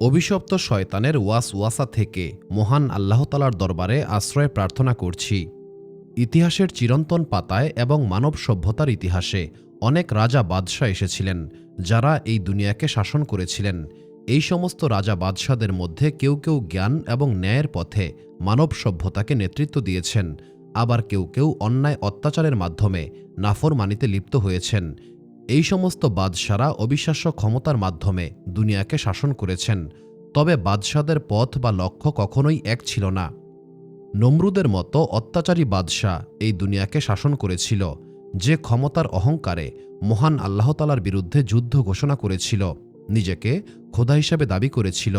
অভিশপ্ত শয়তানের ওয়াসওয়াসা থেকে মহান আল্লাহ তাআলার দরবারে আশ্রয় প্রার্থনা করছি। ইতিহাসের চিরন্তন পাতায় এবং মানব সভ্যতার ইতিহাসে অনেক রাজা বাদশাহ এসেছিলেন, যারা এই দুনিয়াকে শাসন করেছিলেন। এই সমস্ত রাজা বাদশাহদের মধ্যে কেউ কেউ জ্ঞান এবং ন্যায়ের পথে মানব সভ্যতাকে নেতৃত্ব দিয়েছেন, আবার কেউ কেউ অন্যায় অত্যাচারের মাধ্যমে নাফরমানিতে লিপ্ত হয়েছেন। এই সমস্ত বাদশারা অবিশ্বাস্য ক্ষমতার মাধ্যমে দুনিয়াকে শাসন করেছেন। তবে বাদশাদের পথ বা লক্ষ্য কখনোই এক ছিল না। নমরুদের মতো অত্যাচারী বাদশাহ এই দুনিয়াকে শাসন করেছিল, যে ক্ষমতার অহংকারে মহান আল্লাহ তাআলার বিরুদ্ধে যুদ্ধ ঘোষণা করেছিল, নিজেকে খোদা হিসেবে দাবি করেছিল।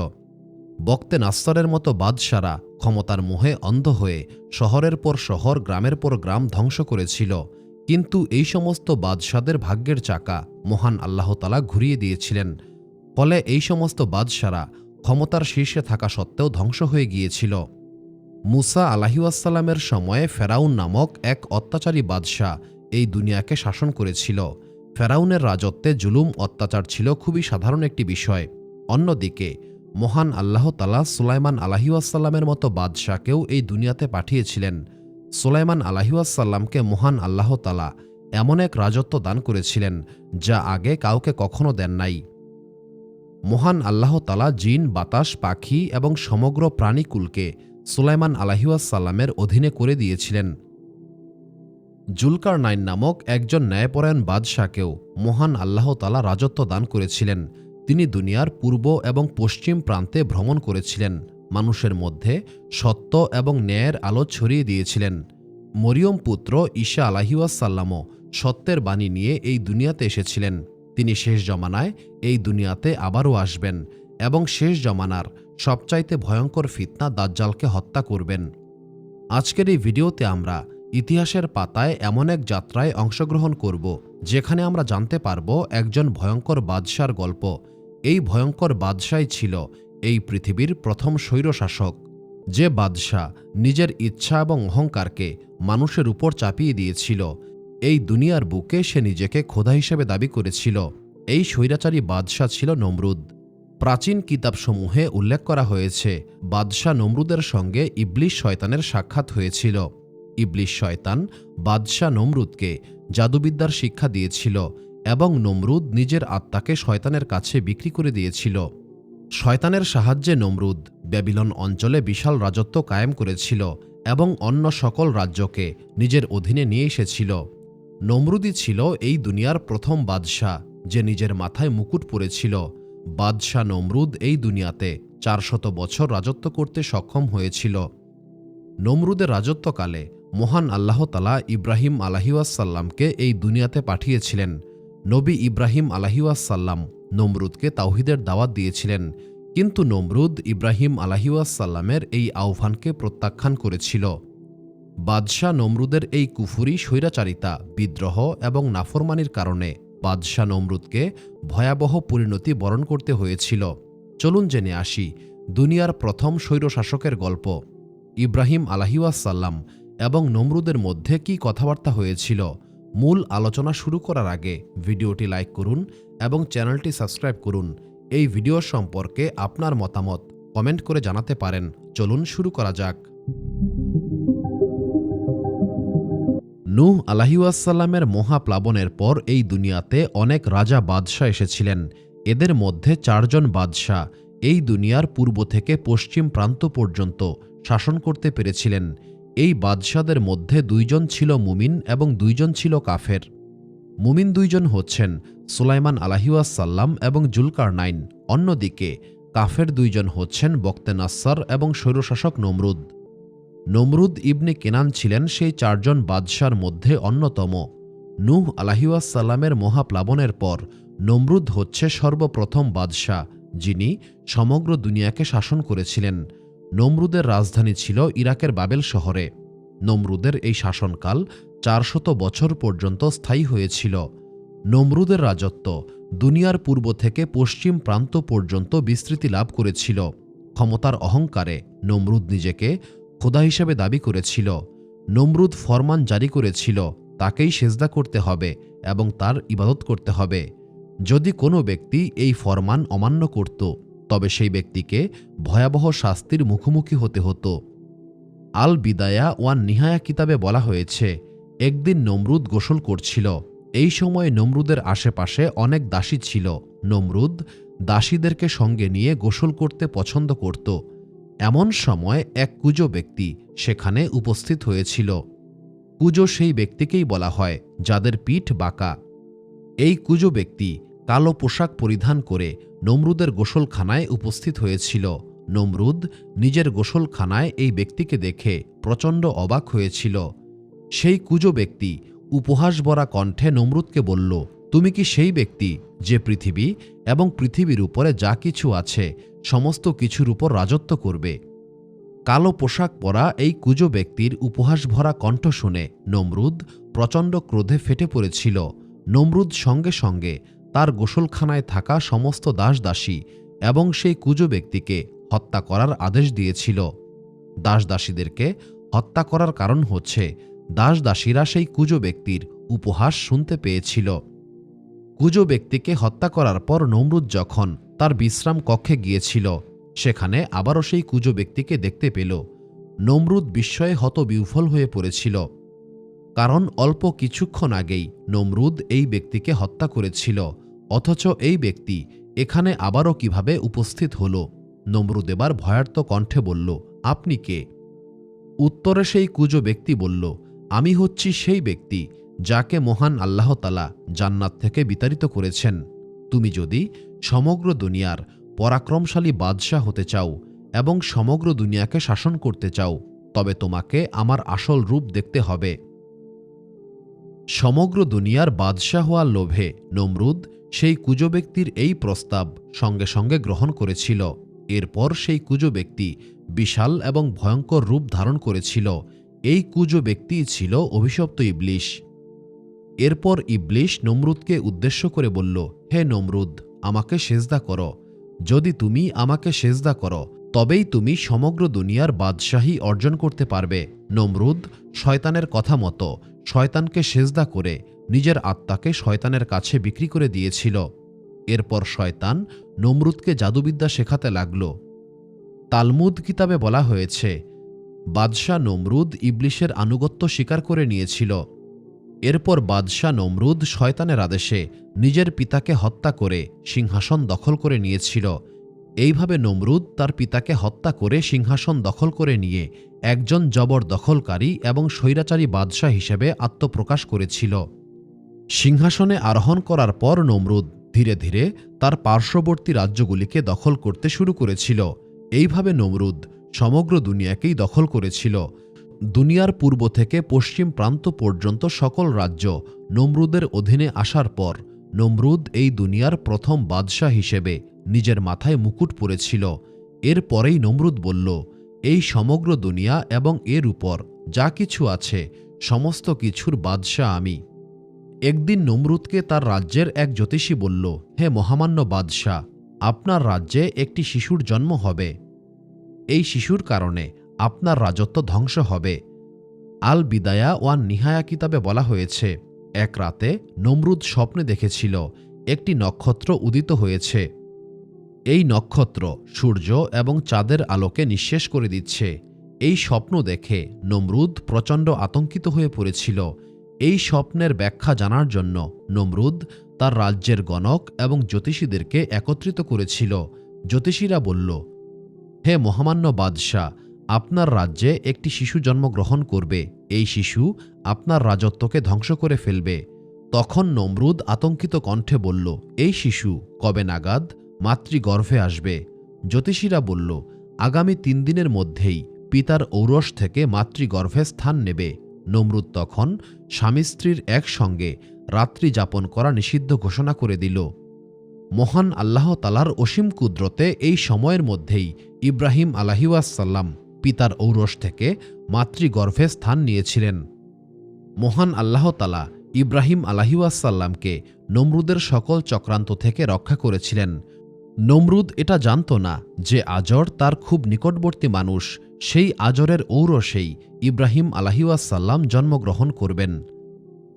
বক্তে নাসরের মতো বাদশারা ক্ষমতার মোহে অন্ধ হয়ে শহরের পর শহর, গ্রামের পর গ্রাম ধ্বংস করেছিল। কিন্তু এই সমস্ত বাদশাদের ভাগ্যের চাকা মহান আল্লাহ তাআলা ঘুরিয়ে দিয়েছিলেন। ফলে এই সমস্ত বাদশারা ক্ষমতার শীর্ষে থাকা সত্ত্বেও ধ্বংস হয়ে গিয়েছিল। মুসা আলাইহিসসালামের সময়ে ফেরাউন নামক এক অত্যাচারী বাদশাহ এই দুনিয়াকে শাসন করেছিল। ফেরাউনের রাজত্বে জুলুম অত্যাচার ছিল খুবই সাধারণ একটি বিষয়। অন্যদিকে মহান আল্লাহ তাআলা সুলাইমান আলাইহিসসালামের মতো বাদশাহকেও এই দুনিয়াতে পাঠিয়েছিলেন। সুলাইমান আলাইহিসসালামকে মহান আল্লাহ তাআলা এমন এক রাজত্ব দান করেছিলেন, যা আগে কাউকে কখনো দেন নাই। মহান আল্লাহ তাআলা জিন, বাতাস, পাখি এবং সমগ্র প্রাণীকুলকে সুলাইমান আলাইহিসসালামের অধীনে করে দিয়েছিলেন। জুলকারনাইন নামক একজন ন্যায়পরায়ণ বাদশাহকেও মহান আল্লাহ তাআলা রাজত্ব দান করেছিলেন। তিনি দুনিয়ার পূর্ব এবং পশ্চিম প্রান্তে ভ্রমণ করেছিলেন, মানুষের মধ্যে সত্য এবং ন্যায়ের আলো ছড়িয়ে দিয়েছিলেন। মরিয়ম পুত্র ঈসা আলাইহিসসালামও সত্যের বাণী নিয়ে এই দুনিয়াতে এসেছিলেন। তিনি শেষ জমানায় এই দুনিয়াতে আবারও আসবেন এবং শেষ জমানার সবচাইতে ভয়ঙ্কর ফিতনা দাজ্জালকে হত্যা করবেন। আজকের এই ভিডিওতে আমরা ইতিহাসের পাতায় এমন এক যাত্রায় অংশগ্রহণ করব, যেখানে আমরা জানতে পারব একজন ভয়ঙ্কর বাদশার গল্প। এই ভয়ঙ্কর বাদশাই ছিল এই পৃথিবীর প্রথম স্বৈরশাসক, যে বাদশাহ নিজের ইচ্ছা এবং অহংকারকে মানুষের উপর চাপিয়ে দিয়েছিল। এই দুনিয়ার বুকে সে নিজেকে খোদা হিসেবে দাবি করেছিল। এই স্বৈরাচারী বাদশাহ ছিল নমরুদ। প্রাচীন কিতাবসমূহে উল্লেখ করা হয়েছে, বাদশাহ নমরুদের সঙ্গে ইবলিস শয়তানের সাক্ষাৎ হয়েছিল। ইবলিস শয়তান বাদশাহ নমরুদকে জাদুবিদ্যার শিক্ষা দিয়েছিল এবং নমরুদ নিজের আত্মাকে শয়তানের কাছে বিক্রি করে দিয়েছিল। শয়তানের সাহায্যে নমরুদ ব্যাবিলন অঞ্চলে বিশাল রাজত্ব কায়েম করেছিল এবং অন্য সকল রাজ্যকে নিজের অধীনে নিয়ে এসেছিল। নমরুদই ছিল এই দুনিয়ার প্রথম বাদশাহ, যে নিজের মাথায় মুকুট পরেছিল। বাদশাহ নমরুদ এই দুনিয়াতে 400 বছর রাজত্ব করতে সক্ষম হয়েছিল। নমরুদের রাজত্বকালে মহান আল্লাহ তাআলা ইব্রাহিম আলাইহিসসালামকে এই দুনিয়াতে পাঠিয়েছিলেন। নবী ইব্রাহিম আলাইহিসসালাম নমরুদকে তাওহীদের দাওয়াত দিয়েছিলেন, কিন্তু নমরুদ ইব্রাহিম আলাইহিসসালামের এই আহ্বানকে প্রত্যাখ্যান করেছিল। বাদশাহ নমরুদের এই কুফরি, স্বৈরাচারিতা, বিদ্রোহ এবং নাফরমানির কারণে বাদশাহ নমরুদকে ভয়াবহ পরিণতি বরণ করতে হয়েছিল। চলুন জেনে আসি দুনিয়ার প্রথম স্বৈরশাসকের গল্প। ইব্রাহিম আলাইহিসসালাম এবং নমরুদের মধ্যে কি কথাবার্তা হয়েছিল? মূল আলোচনা শুরু করার আগে ভিডিওটি লাইক করুন এবং চ্যানেলটি সাবস্ক্রাইব করুন। এই ভিডিও সম্পর্কে আপনার মতামত কমেন্ট করে জানাতে পারেন। চলুন শুরু করা যাক। নূহ আলাইহিসসালামের মহাপ্লাবনের পর এই দুনিয়াতে অনেক রাজা বাদশাহ এসেছিলেন। এদের মধ্যে 4 জন বাদশাহ এই দুনিয়ার পূর্ব থেকে পশ্চিম প্রান্ত পর্যন্ত শাসন করতে পেরেছিলেন। এই বাদশাদের মধ্যে 2 জন ছিল মুমিন এবং 2 জন ছিল কাফের। মুমিন 2 জন হচ্ছেন সুলাইমান আলাইহিসসালাম এবং জুলকারনাইন। অন্যদিকে কাফের 2 জন হচ্ছেন বক্তে নাসর এবং স্বৈরশাসক নমরুদ। নমরুদ ইবনে কেনান ছিলেন সেই 4 জন বাদশার মধ্যে অন্যতম। নূহ আলাইহিসসালামের মহাপ্লাবনের পর নমরুদ হচ্ছে সর্বপ্রথম বাদশাহ, যিনি সমগ্র দুনিয়াকে শাসন করেছিলেন। নমরুদের রাজধানী ছিল ইরাকের বাবেল শহরে। নমরুদের এই শাসনকাল 400 বছর পর্যন্ত স্থায়ী হয়েছিল। নমরুদের রাজত্ব দুনিয়ার পূর্ব থেকে পশ্চিম প্রান্ত পর্যন্ত বিস্তৃতি লাভ করেছিল। ক্ষমতার অহংকারে নমরুদ নিজেকে খোদা হিসেবে দাবি করেছিল। নমরুদ ফরমান জারি করেছিল, তাকেই সেজদা করতে হবে এবং তার ইবাদত করতে হবে। যদি কোনো ব্যক্তি এই ফরমান অমান্য করত, তবে সেই ব্যক্তিকে ভয়াবহ শাস্তির মুখোমুখি হতে হতো। আল বিদায়া ওয়ান নিহায়া কিতাবে বলা হয়েছে, একদিন নমরুদ গোসল করছিল। এই সময় নমরুদের আশেপাশে অনেক দাসী ছিল। নমরুদ দাসীদেরকে সঙ্গে নিয়ে গোসল করতে পছন্দ করত। এমন সময় এক কুজো ব্যক্তি সেখানে উপস্থিত হয়েছিল। কুজো সেই ব্যক্তিকেই বলা হয় যাদের পিঠ বাঁকা। এই কুজো ব্যক্তি কালো পোশাক পরিধান করে নমরুদের গোসলখানায় উপস্থিত হয়েছিল। নমরুদ নিজের গোসলখানায় এই ব্যক্তিকে দেখে প্রচণ্ড অবাক হয়েছিল। সেই কুজো ব্যক্তি উপহাসভরা কণ্ঠে নমরুদকে বলল, তুমি কি সেই ব্যক্তি যে পৃথিবী এবং পৃথিবীর উপরে যা কিছু আছে সমস্ত কিছুর উপর রাজত্ব করবে? কালো পোশাক পরা এই কুজো ব্যক্তির উপহাসভরা কণ্ঠ শুনে নমরুদ প্রচণ্ড ক্রোধে ফেটে পড়েছিল। নমরুদ সঙ্গে সঙ্গে তার গোসলখানায় থাকা সমস্ত দাসদাসী এবং সেই কুজো ব্যক্তিকে হত্যা করার আদেশ দিয়েছিল। দাসদাসীদেরকে হত্যা করার কারণ হচ্ছে দাসদাসীরা সেই কুজো ব্যক্তির উপহাস শুনতে পেয়েছিল। কুজো ব্যক্তিকে হত্যা করার পর নমরুদ যখন তার বিশ্রাম কক্ষে গিয়েছিল, সেখানে আবারও সেই কুজো ব্যক্তিকে দেখতে পেল। নমরুদ বিস্ময়ে হতবিহ্বল হয়ে পড়েছিল, কারণ অল্প কিছুক্ষণ আগেই নমরুদ এই ব্যক্তিকে হত্যা করেছিল, অথচ এই ব্যক্তি এখানে আবারও কিভাবে উপস্থিত হল? নমরুদ এবার ভয়ার্ত কণ্ঠে বলল, আপনি কে? উত্তরে সেই কুজো ব্যক্তি বলল, আমি হচ্ছি সেই ব্যক্তি যাকে মহান আল্লাহ তাআলা জান্নাত থেকে বিতাড়িত করেছেন। তুমি যদি সমগ্র দুনিয়ার পরাক্রমশালী বাদশাহ হতে চাও এবং সমগ্র দুনিয়াকে শাসন করতে চাও, তবে তোমাকে আমার আসল রূপ দেখতে হবে। সমগ্র দুনিয়ার বাদশাহ হওয়ার লোভে নমরুদ সেই কুজো ব্যক্তির এই প্রস্তাব সঙ্গে সঙ্গে গ্রহণ করেছিল। এরপর সেই কুজো ব্যক্তি বিশাল এবং ভয়ঙ্কর রূপ ধারণ করেছিল। এই কুজো ব্যক্তিই ছিল অভিশপ্ত ইবলিশ। এরপর ইবলিশ নমরুদকে উদ্দেশ্য করে বলল, হে নমরুদ, আমাকে সেজদা করো। যদি তুমি আমাকে সেজদা করো তবেই তুমি সমগ্র দুনিয়ার বাদশাহী অর্জন করতে পারবে। নমরুদ শয়তানের কথা মতো শয়তানকে সেজদা করে নিজের আত্মাকে শয়তানের কাছে বিক্রি করে দিয়েছিল। এরপর শয়তান নমরুদকে জাদুবিদ্যা শেখাতে লাগল। তালমুদ কিতাবে বলা হয়েছে, বাদশাহ নমরুদ ইবলিশের আনুগত্য স্বীকার করে নিয়েছিল। এরপর বাদশাহ নমরুদ শয়তানের আদেশে নিজের পিতাকে হত্যা করে সিংহাসন দখল করে নিয়েছিল। এইভাবে নমরুদ তার পিতাকে হত্যা করে সিংহাসন দখল করে নিয়ে একজন জবরদখলকারী এবং স্বৈরাচারী বাদশাহ হিসেবে আত্মপ্রকাশ করেছিল। সিংহাসনে আরোহণ করার পর নমরুদ ধীরে ধীরে তার পার্শ্ববর্তী রাজ্যগুলিকে দখল করতে শুরু করেছিল। এইভাবে নমরুদ সমগ্র দুনিয়াকেই দখল করেছিল। দুনিয়ার পূর্ব থেকে পশ্চিম প্রান্ত পর্যন্ত সকল রাজ্য নমরুদের অধীনে আসার পর নমরুদ এই দুনিয়ার প্রথম বাদশাহ হিসেবে নিজের মাথায় মুকুট পরেছিল। এরপরেই নমরুদ বলল, এই সমগ্র দুনিয়া এবং এর উপর যা কিছু আছে সমস্ত কিছুর বাদশাহ আমি। একদিন নমরুদকে তার রাজ্যের এক জ্যোতিষী বলল, হে মহামান্য বাদশাহ, আপনার রাজ্যে একটি শিশুর জন্ম হবে। এই শিশুর কারণে আপনার রাজত্ব ধ্বংস হবে। আল বিদায়া ওয়ান নিহায়া কিতাবে বলা হয়েছে, এক রাতে নমরুদ স্বপ্নে দেখেছিল একটি নক্ষত্র উদিত হয়েছে। এই নক্ষত্র সূর্য এবং চাঁদের আলোকে নিঃশেষ করে দিচ্ছে। এই স্বপ্ন দেখে নমরুদ প্রচণ্ড আতঙ্কিত হয়ে পড়েছিল। এই স্বপ্নের ব্যাখ্যা জানার জন্য নমরুদ তার রাজ্যের গণক এবং জ্যোতিষীদেরকে একত্রিত করেছিল। জ্যোতিষীরা বলল, হে মহামান্য বাদশাহ, আপনার রাজ্যে একটি শিশু জন্মগ্রহণ করবে। এই শিশু আপনার রাজত্বকে ধ্বংস করে ফেলবে। তখন নমরুদ আতঙ্কিত কণ্ঠে বলল, এই শিশু কবে নাগাদ মাতৃগর্ভে আসবে? জ্যোতিষীরা বলল, আগামী 3 দিনের মধ্যেই পিতার ঔরস থেকে মাতৃগর্ভে স্থান নেবে। নমরুদ তখন স্বামী স্ত্রীর একসঙ্গে রাত্রি যাপন করা নিষিদ্ধ ঘোষণা করে দিল। মহান আল্লাহ তাআলার অসীম কুদরতে এই সময়ের মধ্যেই ইব্রাহিম আলাইহিসসালাম পিতার ঔরস থেকে মাতৃগর্ভে স্থান নিয়েছিলেন। মহান আল্লাহ তাআলা ইব্রাহিম আলাইহিসসালামকে নমরুদের সকল চক্রান্ত থেকে রক্ষা করেছিলেন। নমরুদ এটা জানত না যে আজর তার খুব নিকটবর্তী মানুষ। সেই আজরের ঔরসেই ইব্রাহিম আলাইহিসসালাম জন্মগ্রহণ করবেন।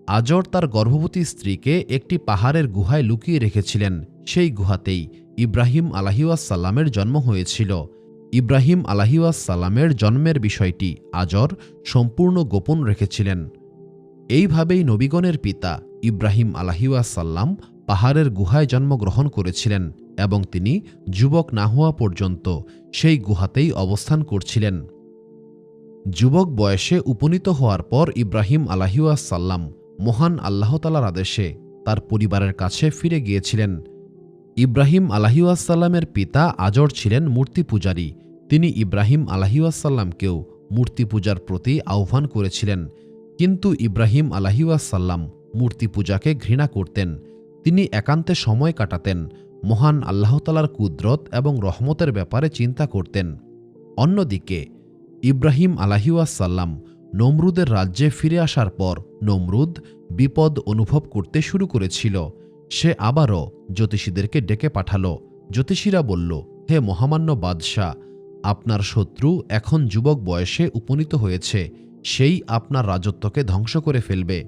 আজর তার গর্ভবতী স্ত্রীকে একটি পাহাড়ের গুহায় লুকিয়ে রেখেছিলেন। সেই গুহাতেই ইব্রাহিম আলাইহিসসালামের জন্ম হয়েছিল। ইব্রাহিম আলাইহিসসালামের জন্মের বিষয়টি আজর সম্পূর্ণ গোপন রেখেছিলেন। এইভাবেই নবীগণের পিতা ইব্রাহিম আলাইহিসসালাম পাহাড়ের গুহায় জন্মগ্রহণ করেছিলেন এবং তিনি যুবক না হওয়া পর্যন্ত সেই গুহাতেই অবস্থান করছিলেন। যুবক বয়সে উপনীত হওয়ার পর ইব্রাহিম আলাইহিসসালাম মহান আল্লাহ তাআলার আদেশে তার পরিবারের কাছে ফিরে গিয়েছিলেন। ইব্রাহিম আলাইহিসসালামের পিতা আজর ছিলেন মূর্তি পূজারী। তিনি ইব্রাহিম আলাইহিসসালামকেও মূর্তি পূজার প্রতি আহ্বান করেছিলেন, কিন্তু ইব্রাহিম আলাইহিসসালাম মূর্তি পূজাকে ঘৃণা করতেন। তিনি একান্তে সময় কাটাতেন, মহান আল্লাহ তাআলার কুদরত এবং রহমতের ব্যাপারে চিন্তা করতেন। অন্যদিকে ইব্রাহিম আলাইহিসসালাম নমরুদের রাজ্যে ফিরে আসার পর নমরুদ বিপদ অনুভব করতে শুরু করেছিল। সে আবারও জ্যোতিষীদেরকে ডেকে পাঠাল। জ্যোতিষীরা বলল, হে মহামান্য বাদশাহ, আপনার শত্রু এখন যুবক বয়সে উপনীত হয়েছে, সেই আপনার রাজত্বকে ধ্বংস করে ফেলবে।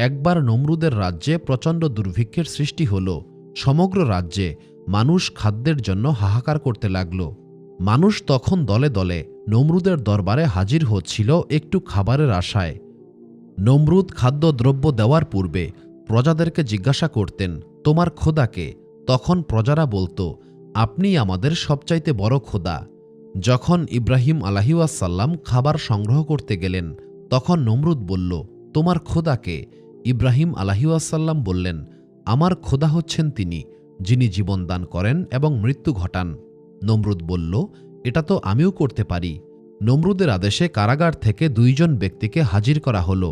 একবার নমরুদের রাজ্যে প্রচণ্ড দুর্ভিক্ষের সৃষ্টি হল। সমগ্র রাজ্যে মানুষ খাদ্যের জন্য হাহাকার করতে লাগল। মানুষ তখন দলে দলে নমরুদের দরবারে হাজির হচ্ছিল একটু খাবারের আশায়। নমরুদ খাদ্যদ্রব্য দেওয়ার পূর্বে প্রজাদেরকে জিজ্ঞাসা করতেন, তোমার খোদাকে? তখন প্রজারা বলতো, আপনি আমাদের সবচাইতে বড় খোদা। যখন ইব্রাহিম আলাইহিসসালাম খাবার সংগ্রহ করতে গেলেন, তখন নমরুদ বলল, তোমার খোদাকে? ইব্রাহিম আলাইহিসসালাম বললেন, আমার খোদা হচ্ছেন তিনি, যিনি জীবন দান করেন এবং মৃত্যু ঘটান। নমরুদ বলল, এটা তো আমিও করতে পারি। নমরুদের আদেশে কারাগার থেকে দুইজন ব্যক্তিকে হাজির করা হল।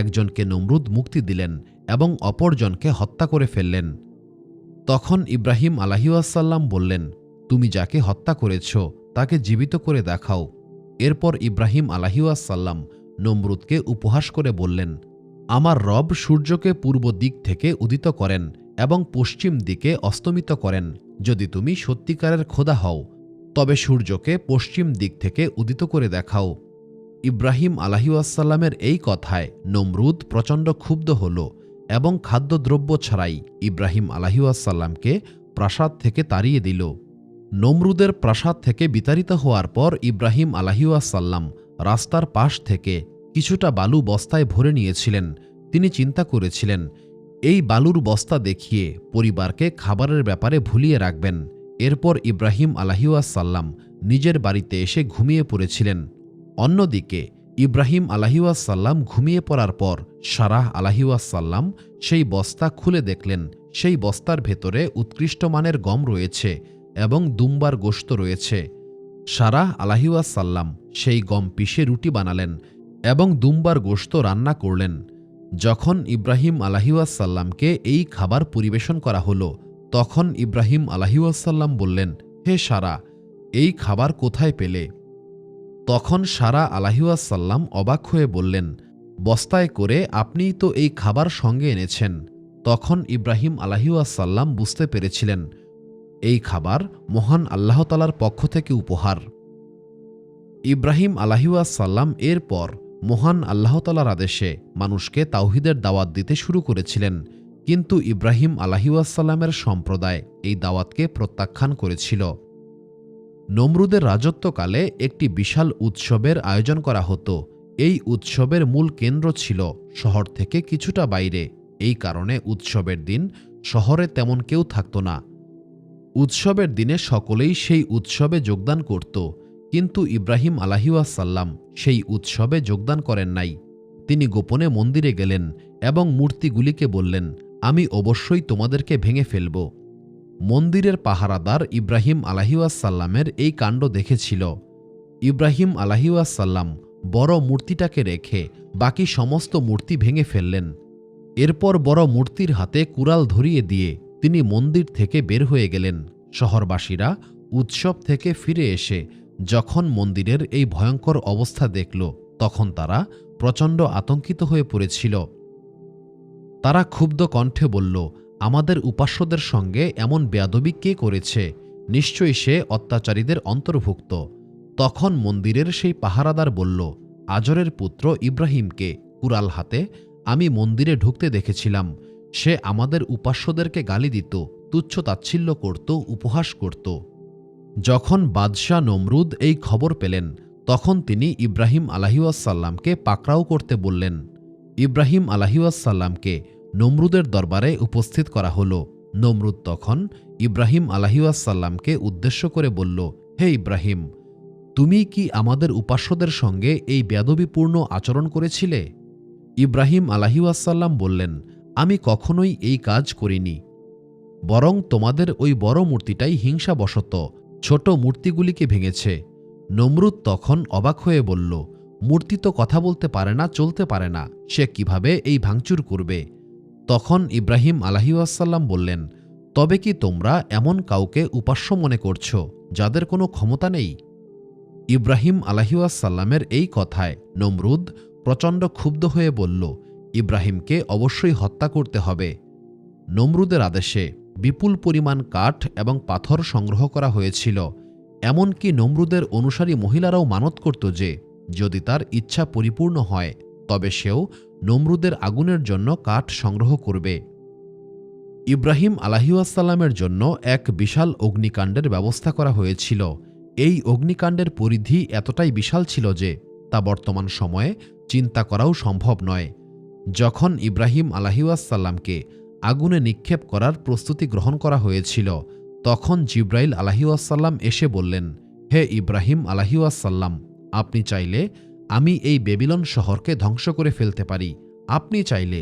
একজনকে নমরুদ মুক্তি দিলেন এবং অপরজনকে হত্যা করে ফেললেন। তখন ইব্রাহিম আলাইহিসসালাম বললেন, তুমি যাকে হত্যা করেছ তাকে জীবিত করে দেখাও। এরপর ইব্রাহিম আলাইহিসসালাম নমরুদকে উপহাস করে বললেন, আমার রব সূর্যকে পূর্ব দিক থেকে উদিত করেন এবং পশ্চিম দিকে অস্তমিত করেন। যদি তুমি সত্যিকারের খোদা হও, তবে সূর্যকে পশ্চিম দিক থেকে উদিত করে দেখাও। ইব্রাহিম আলাইহিসসালামের এই কথায় নমরুদ প্রচণ্ড ক্ষুব্ধ হল এবং খাদ্যদ্রব্য ছাড়াই ইব্রাহিম আলাইহিসসালামকে প্রাসাদ থেকে তাড়িয়ে দিল। নমরুদের প্রাসাদ থেকে বিতাড়িত হওয়ার পর ইব্রাহিম আলাইহিসসালাম রাস্তার পাশ থেকে কিছুটা বালু বস্তায় ভরে নিয়েছিলেন। তিনি চিন্তা করেছিলেন, এই বালুর বস্তা দেখিয়ে পরিবারকে খাবারের ব্যাপারে ভুলিয়ে রাখবেন। এরপর ইব্রাহিম আলাইহিসসালাম নিজের বাড়িতে এসে ঘুমিয়ে পড়েছিলেন। অন্যদিকে ইব্রাহিম আলাইহিসসালাম ঘুমিয়ে পড়ার পর সারাহ আলাইহিসসালাম সেই বস্তা খুলে দেখলেন, সেই বস্তার ভেতরে উৎকৃষ্ট মানের গম রয়েছে এবং দুম্বার গোশত রয়েছে। সারাহ আলাইহিসসালাম সেই গম পিষে রুটি বানালেন এবং দুম্বার গোশত রান্না করলেন। যখন ইব্রাহিম আলাইহিসসালামকে এই খাবার পরিবেশন করা হল, তখন ইব্রাহিম আলাইহিসসালাম বললেন, হে সারা, এই খাবার কোথায় পেলে? তখন সারা আলাইহিসসালাম অবাক হয়ে বললেন, বস্তায় করে আপনিই তো এই খাবার সঙ্গে এনেছেন। তখন ইব্রাহিম আলাইহিসসালাম বুঝতে পেরেছিলেন, এই খাবার মহান আল্লাহ তাআলার পক্ষ থেকে উপহার। ইব্রাহিম আলাইহিসসালাম এরপর মহান আল্লাহ তাআলার আদেশে মানুষকে তাওহীদের দাওয়াত দিতে শুরু করেছিলেন, কিন্তু ইব্রাহিম আলাইহিসসালামের সম্প্রদায় এই দাওয়াতকে প্রত্যাখ্যান করেছিল। নমরুদের রাজত্বকালে একটি বিশাল উৎসবের আয়োজন করা হতো। এই উৎসবের মূল কেন্দ্র ছিল শহর থেকে কিছুটা বাইরে। এই কারণে উৎসবের দিন শহরে তেমন কেউ থাকত না। উৎসবের দিনে সকলেই সেই উৎসবে যোগদান করত, কিন্তু ইব্রাহিম আলাইহিসসালাম সেই উৎসবে যোগদান করেন নাই। তিনি গোপনে মন্দিরে গেলেন এবং মূর্তিগুলিকে বললেন, আমি অবশ্যই তোমাদেরকে ভেঙে ফেলব। মন্দিরের পাহারাদার ইব্রাহিম আলাইহিসসালামের এই কাণ্ড দেখেছিল। ইব্রাহিম আলাইহিসসালাম বড় মূর্তিটাকে রেখে বাকি সমস্ত মূর্তি ভেঙে ফেললেন। এরপর বড় মূর্তির হাতে কুড়াল ধরিয়ে দিয়ে তিনি মন্দির থেকে বের হয়ে গেলেন। শহরবাসীরা উৎসব থেকে ফিরে এসে যখন মন্দিরের এই ভয়ঙ্কর অবস্থা দেখল, তখন তারা প্রচণ্ড আতঙ্কিত হয়ে পড়েছিল। তারা ক্ষুব্ধ কণ্ঠে বলল, আমাদের উপাস্যদের সঙ্গে এমন বেয়াদবি কে করেছে? নিশ্চয়ই সে অত্যাচারীদের অন্তর্ভুক্ত। তখন মন্দিরের সেই পাহারাদার বলল, আজরের পুত্র ইব্রাহিমকে কুড়াল হাতে আমি মন্দিরে ঢুকতে দেখেছিলাম। সে আমাদের উপাস্যদেরকে গালি দিত, তুচ্ছ তাচ্ছিল্য করত, উপহাস করত। যখন বাদশাহ নমরুদ এই খবর পেলেন, তখন তিনি ইব্রাহিম আলাইহিসসালামকে পাকড়াও করতে বললেন। ইব্রাহিম আলাইহিসসালামকে নমরুদের দরবারে উপস্থিত করা হল। নমরুদ তখন ইব্রাহিম আলাইহিসসালামকে উদ্দেশ্য করে বলল, হে ইব্রাহিম, তুমি কি আমাদের উপাস্যদের সঙ্গে এই বেয়াদবিপূর্ণ আচরণ করেছিলে? ইব্রাহিম আলাইহিসসালাম বললেন, আমি কখনোই এই কাজ করিনি, বরং তোমাদের ওই বড় মূর্তিটাই হিংসাবশত ছোট মূর্তিগুলিকে ভেঙেছে। নমরুদ তখন অবাক হয়ে বলল, মূর্তি তো কথা বলতে পারে না, চলতে পারে না, সে কিভাবে এই ভাঙচুর করবে? তখন ইব্রাহিম আলাইহিসসালাম বললেন, তবে কি তোমরা এমন কাউকে উপাস্য মনে করছ যাদের কোনো ক্ষমতা নেই? ইব্রাহিম আলাইহিসসালামের এই কথায় নমরুদ প্রচণ্ড ক্ষুব্ধ হয়ে বলল, ইব্রাহিমকে অবশ্যই হত্যা করতে হবে। নমরুদের আদেশে বিপুল পরিমাণ কাঠ এবং পাথর সংগ্রহ করা হয়েছিল। এমনকি নমরুদের অনুসারী মহিলারাও মানত করত যে যদি তার ইচ্ছা পরিপূর্ণ হয় তবে সেও নমরুদের আগুনের জন্য কাঠ সংগ্রহ করবে। ইব্রাহিম আলাইহিসসালামের জন্য এক বিশাল অগ্নিকাণ্ডের ব্যবস্থা করা হয়েছিল। এই অগ্নিকাণ্ডের পরিধি এতটাই বিশাল ছিল যে তা বর্তমান সময়ে চিন্তা করাও সম্ভব নয়। যখন ইব্রাহিম আলাইহিসসালামকে আগুনে নিক্ষেপ করার প্রস্তুতি গ্রহণ করা হয়েছিল, তখন জিব্রাইল আলাইহিসসালাম এসে বললেন, হে ইব্রাহিম আলাইহিসসালাম, আপনি চাইলে আমি এই বেবিলন শহরকে ধ্বংস করে ফেলতে পারি। আপনি চাইলে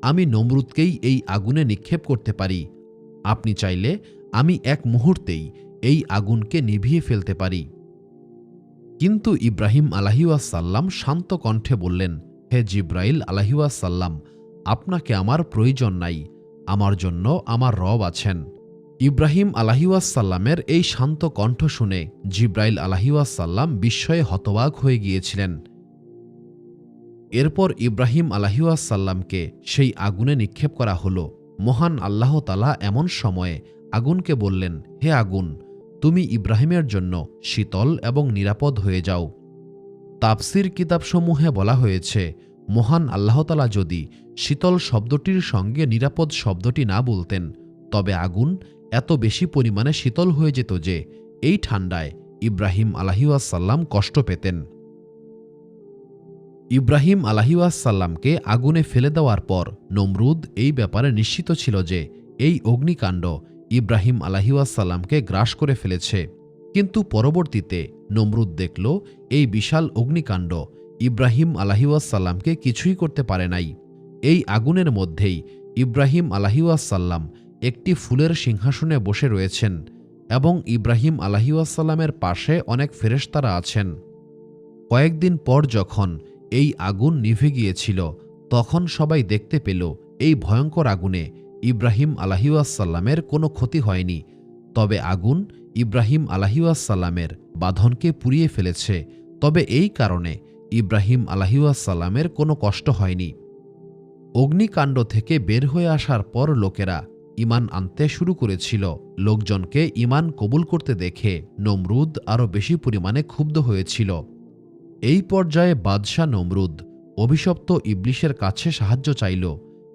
আমি নমরুদকেই এই আগুনে নিক্ষেপ করতে পারি। আপনি চাইলে আমি এক মুহূর্তেই এই আগুনকে নিভিয়ে ফেলতে পারি। কিন্তু ইব্রাহিম আলাইহিসসালাম শান্ত কণ্ঠে বললেন, হে জিব্রাইল আলাইহিসসালাম, আপনাকে আমার প্রয়োজন নাই, আমার জন্য আমার রব আছেন। ইব্রাহিম আলাইহিসসালামের এই শান্ত কণ্ঠ শুনে জিব্রাইল আলাইহিসসালাম বিস্ময়ে হতবাক হয়ে গিয়েছিলেন। এরপর ইব্রাহিম আলাইহিসসালামকে সেই আগুনে নিক্ষেপ করা হল। মহান আল্লাহ তাআলা এমন সময়ে আগুনকে বললেন, হে আগুন, তুমি ইব্রাহিমের জন্য শীতল এবং নিরাপদ হয়ে যাও। তাফসির কিতাবসমূহে বলা হয়েছে, মহান আল্লাহ তাআলা যদি শীতল শব্দটির সঙ্গে নিরাপদ শব্দটি না বলতেন, তবে আগুন এত বেশি পরিমাণে শীতল হয়ে যেত যে এই ঠান্ডায় ইব্রাহিম আলাইহিসসালাম কষ্ট পেতেন। ইব্রাহিম আলাইহিসসালামকে আগুনে ফেলে দেওয়ার পর নমরুদ এই ব্যাপারে নিশ্চিত ছিল যে এই অগ্নিকাণ্ড ইব্রাহিম আলাইহিসসালামকে গ্রাস করে ফেলেছে। কিন্তু পরবর্তীতে নমরুদ দেখল এই বিশাল অগ্নিকাণ্ড ইব্রাহিম আলাইহিসসালামকে কিছুই করতে পারে নাই। এই আগুনের মধ্যেই ইব্রাহিম আলাইহিসসালাম একটি ফুলের সিংহাসনে বসে রয়েছেন এবং ইব্রাহিম আলাইহিসসালামের পাশে অনেক ফেরেশতারা আছেন। কয়েকদিন পর যখন এই আগুন নিভে গিয়েছিল, তখন সবাই দেখতে পেল এই ভয়ঙ্কর আগুনে ইব্রাহিম আলাইহিসসালামের কোনো ক্ষতি হয়নি, তবে আগুন ইব্রাহিম আলাইহিসসালামের বাঁধনকে পুড়িয়ে ফেলেছে। তবে এই কারণে ইব্রাহিম আলাইহিসসালামের কোনো কষ্ট হয়নি। অগ্নিকাণ্ড থেকে বের হয়ে আসার পর লোকেরা ঈমান আনতে শুরু করেছিল। লোকজনকে ঈমান কবুল করতে দেখে নমরুদ আরও বেশি পরিমাণে ক্ষুব্ধ হয়েছিল। এই পর্যায়ে বাদশাহ নমরুদ অভিশপ্ত ইবলিশের কাছে সাহায্য চাইল,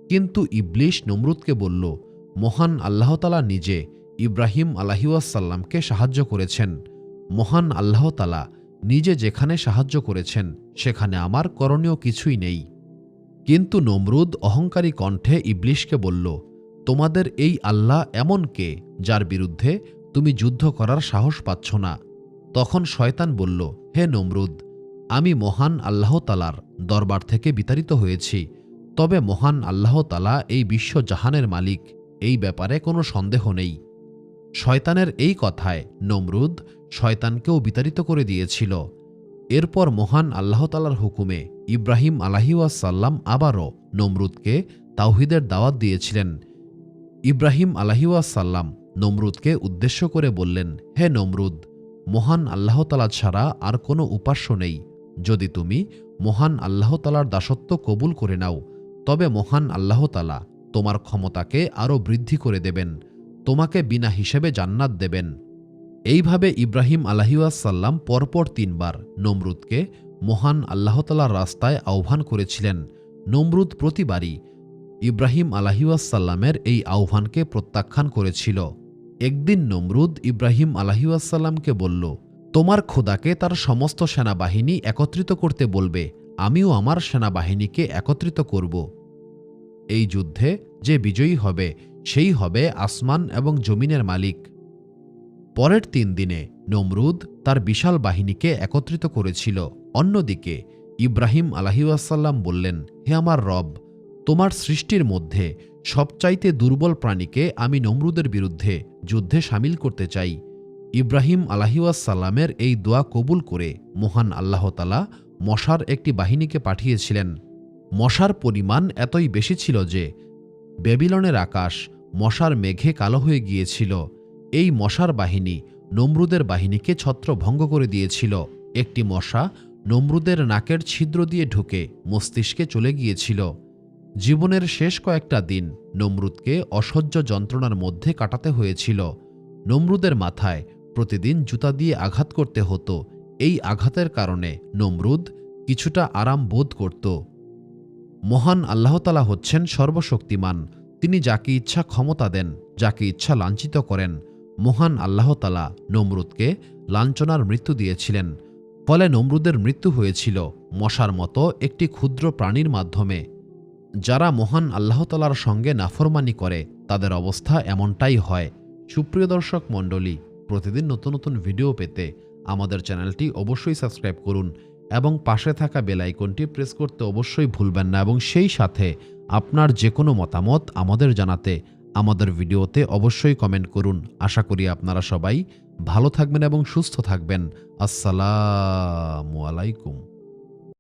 কিন্তু ইবলিশ নমরুদকে বলল, মহান আল্লাহ তাআলা নিজে ইব্রাহিম আলাইহিসসালামকে সাহায্য করেছেন। মহান আল্লাহ তাআলা নিজে যেখানে সাহায্য করেছেন সেখানে আমার করণীয় কিছুই নেই। কিন্তু নমরুদ অহংকারী কণ্ঠে ইবলিশকে বলল, তোমাদের এই আল্লাহ এমন কে যার বিরুদ্ধে তুমি যুদ্ধ করার সাহস পাচ্ছ না? তখন শয়তান বলল, হে নমরুদ, আমি মহান আল্লাহ তাআলার দরবার থেকে বিতাড়িত হয়েছি, তবে মহান আল্লাহ তাআলা এই বিশ্ব জাহানের মালিক, এই ব্যাপারে কোনো সন্দেহ নেই। শয়তানের এই কথায় নমরুদ শয়তানকেও বিতাড়িত করে দিয়েছিল। এরপর মহান আল্লাহ তাআলার হুকুমে ইব্রাহিম আলাইহিসসালাম আবারও নমরুদকে তাওহীদের দাওয়াত দিয়েছিলেন। ইব্রাহিম আলাইহিসসালাম নমরুদকে উদ্দেশ্য করে বললেন, হে নমরুদ, মহান আল্লাহ তাআলা ছাড়া আর কোনো উপাস্য নেই। যদি তুমি মহান আল্লাহ তাআলার দাসত্ব কবুল করে নাও, তবে মহান আল্লাহ তাআলা তোমার ক্ষমতাকে আরও বৃদ্ধি করে দেবেন, তোমাকে বিনা হিসেবে জান্নাত দেবেন। এইভাবে ইব্রাহিম আলাইহিসসালাম পরপর 3 বার নমরুদকে মহান আল্লাহ তাআলার রাস্তায় আহ্বান করেছিলেন। নমরুদ প্রতিবারই ইব্রাহিম আলাইহিওয়াসাল্লামের এই আহ্বানকে প্রত্যাখ্যান করেছিল। একদিন নমরুদ ইব্রাহিম আলাইহিওয়াসাল্লামকে বলল, তোমার খোদাকে তার সমস্ত সেনাবাহিনী একত্রিত করতে বলবে, আমিও আমার সেনাবাহিনীকে একত্রিত করব। এই যুদ্ধে যে বিজয়ী হবে সেই হবে আসমান এবং জমিনের মালিক। পরের 3 দিনে নমরুদ তার বিশাল বাহিনীকে একত্রিত করেছিল। অন্যদিকে ইব্রাহিম আলাইহিওয়াসাল্লাম বললেন, হে আমার রব, তোমার সৃষ্টির মধ্যে সবচাইতে দুর্বল প্রাণীকে আমি নমরুদের বিরুদ্ধে যুদ্ধে সামিল করতে চাই। ইব্রাহিম আলাইহিওয়াসাল্লামের এই দোয়া কবুল করে মহান আল্লাহ তাআলা মশার একটি বাহিনীকে পাঠিয়েছিলেন। মশার পরিমাণ এতই বেশি ছিল যে বেবিলনের আকাশ মশার মেঘে কালো হয়ে গিয়েছিল। এই মশার বাহিনী নমরুদের বাহিনীকে ছত্রভঙ্গ করে দিয়েছিল। একটি মশা নমরুদের নাকের ছিদ্র দিয়ে ঢুকে মস্তিষ্কে চলে গিয়েছিল। জীবনের শেষ কয়েকটা দিন নমরুদকে অসহ্য যন্ত্রণার মধ্যে কাটাতে হয়েছিল। নমরুদের মাথায় প্রতিদিন জুতা দিয়ে আঘাত করতে হতো। এই আঘাতের কারণে নমরুদ কিছুটা আরাম বোধ করত। মহান আল্লাহ তাআলা হচ্ছেন সর্বশক্তিমান। তিনি যাকে ইচ্ছা ক্ষমতা দেন, যাকে ইচ্ছা লাঞ্ছিত করেন। মহান আল্লাহ তাআলা নমরুদকে লাঞ্ছনার মৃত্যু দিয়েছিলেন। ফলে নমরুদের মৃত্যু হয়েছিল মশার মতো একটি ক্ষুদ্র প্রাণীর মাধ্যমে। যারা মহান আল্লাহ তাআলার সঙ্গে নাফরমানি করে তাদের অবস্থা এমনটাই হয়। সুপ্রিয় দর্শক মণ্ডলী, প্রতিদিন নতুন নতুন ভিডিও পেতে আমাদের চ্যানেলটি অবশ্যই সাবস্ক্রাইব করুন এবং পাশে থাকা বেল আইকনটি প্রেস করতে অবশ্যই ভুলবেন না, এবং সেই সাথে আপনার যে কোনো মতামত আমাদের জানাতে আমাদের ভিডিওতে অবশ্যই কমেন্ট করুন। আশা করি আপনারা সবাই ভালো থাকবেন এবং সুস্থ থাকবেন। আসসালামু আলাইকুম।